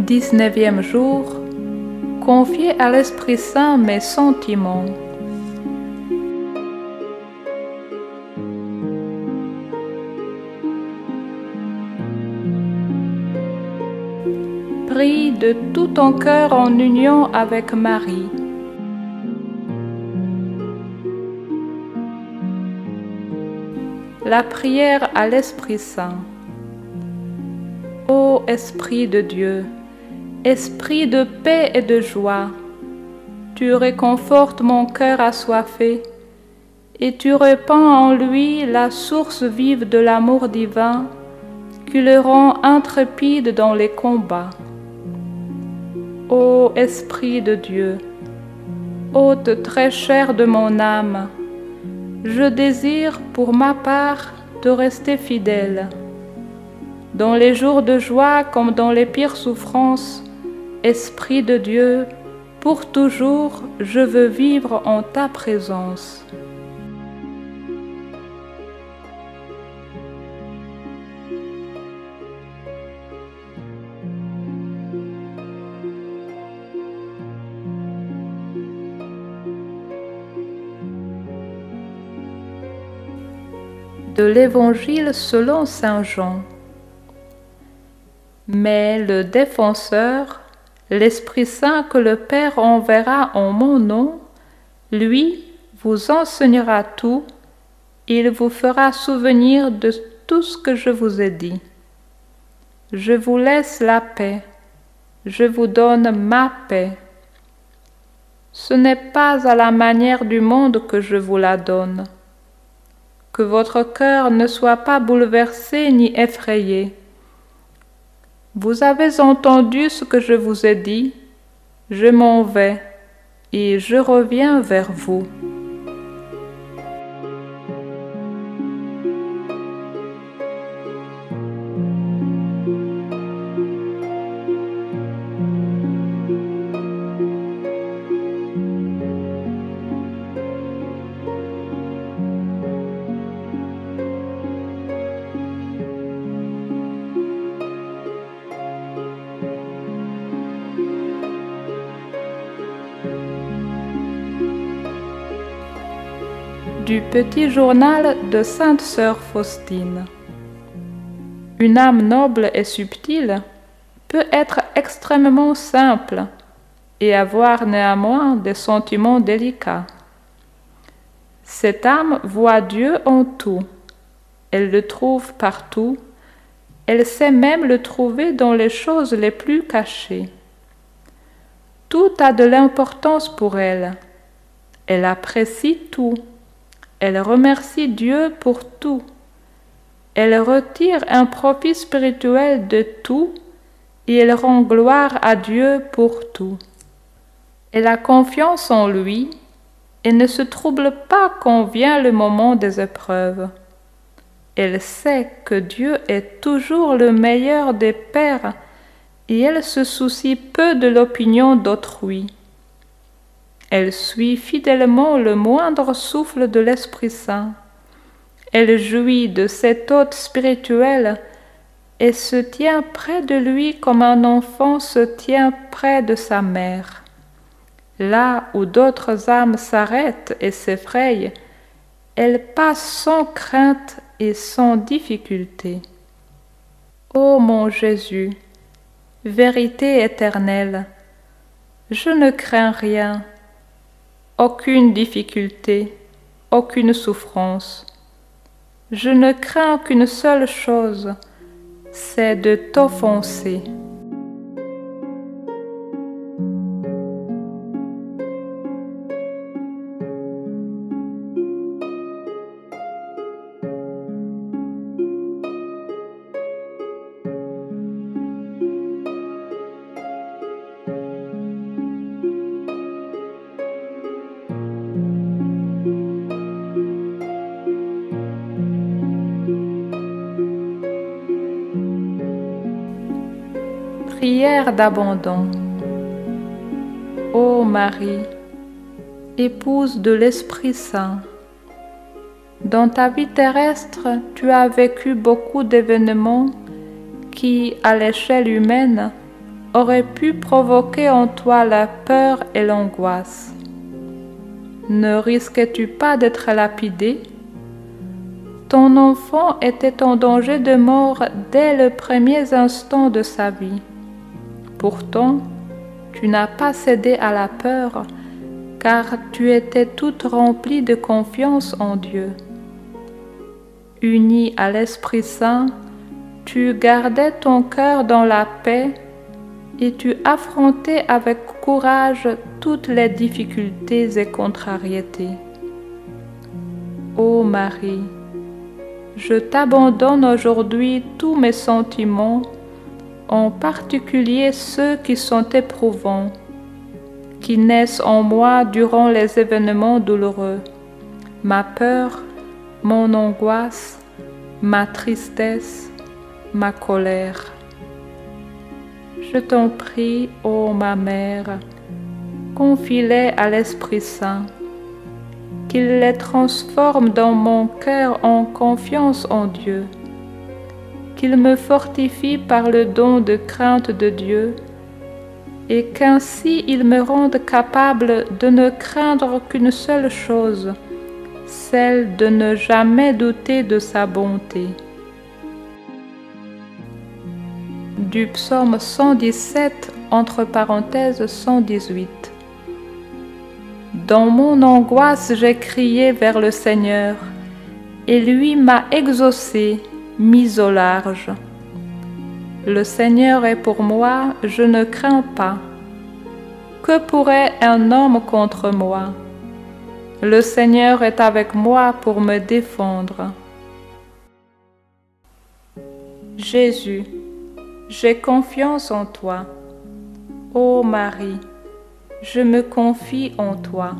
19e jour. Confier à l'Esprit Saint mes sentiments. Prie de tout ton cœur en union avec Marie. La prière à l'Esprit Saint. Ô Esprit de Dieu, Esprit de paix et de joie, tu réconfortes mon cœur assoiffé et tu répands en lui la source vive de l'amour divin qui le rend intrépide dans les combats. Ô Esprit de Dieu, hôte très cher de mon âme, je désire pour ma part te rester fidèle. Dans les jours de joie comme dans les pires souffrances, Esprit de Dieu, pour toujours je veux vivre en ta présence. De l'Évangile selon saint Jean. Mais le Défenseur, l'Esprit Saint que le Père enverra en mon nom, lui vous enseignera tout, il vous fera souvenir de tout ce que je vous ai dit. Je vous laisse la paix, je vous donne ma paix. Ce n'est pas à la manière du monde que je vous la donne. Que votre cœur ne soit pas bouleversé ni effrayé. Vous avez entendu ce que je vous ai dit, je m'en vais et je reviens vers vous. Du petit journal de Sainte Sœur Faustine. Une âme noble et subtile peut être extrêmement simple et avoir néanmoins des sentiments délicats. Cette âme voit Dieu en tout, elle le trouve partout, elle sait même le trouver dans les choses les plus cachées. Tout a de l'importance pour elle, elle apprécie tout. Elle remercie Dieu pour tout. Elle retire un profit spirituel de tout et elle rend gloire à Dieu pour tout. Elle a confiance en lui et ne se trouble pas quand vient le moment des épreuves. Elle sait que Dieu est toujours le meilleur des pères et elle se soucie peu de l'opinion d'autrui. Elle suit fidèlement le moindre souffle de l'Esprit Saint. Elle jouit de cet hôte spirituel et se tient près de lui comme un enfant se tient près de sa mère. Là où d'autres âmes s'arrêtent et s'effrayent, elle passe sans crainte et sans difficulté. Ô mon Jésus, vérité éternelle, je ne crains rien. Aucune difficulté, aucune souffrance. Je ne crains qu'une seule chose, c'est de t'offenser. Prière d'abandon. Ô Marie, épouse de l'Esprit Saint, dans ta vie terrestre, tu as vécu beaucoup d'événements qui, à l'échelle humaine, aurait pu provoquer en toi la peur et l'angoisse. Ne risquais-tu pas d'être lapidé? Ton enfant était en danger de mort dès les premiers instants de sa vie. Pourtant, tu n'as pas cédé à la peur, car tu étais toute remplie de confiance en Dieu. Unie à l'Esprit Saint, tu gardais ton cœur dans la paix et tu affrontais avec courage toutes les difficultés et contrariétés. Ô Marie, je t'abandonne aujourd'hui tous mes sentiments, en particulier ceux qui sont éprouvants, qui naissent en moi durant les événements douloureux, ma peur, mon angoisse, ma tristesse, ma colère. Je t'en prie, ô ma mère, confie-les à l'Esprit Saint, qu'il les transforme dans mon cœur en confiance en Dieu, qu'il me fortifie par le don de crainte de Dieu, et qu'ainsi il me rende capable de ne craindre qu'une seule chose, celle de ne jamais douter de sa bonté. Du psaume 117, entre parenthèses 118. Dans mon angoisse, j'ai crié vers le Seigneur, et lui m'a exaucé, mis au large. Le Seigneur est pour moi, je ne crains pas. Que pourrait un homme contre moi? Le Seigneur est avec moi pour me défendre. Jésus, j'ai confiance en toi. Ô Marie, je me confie en toi.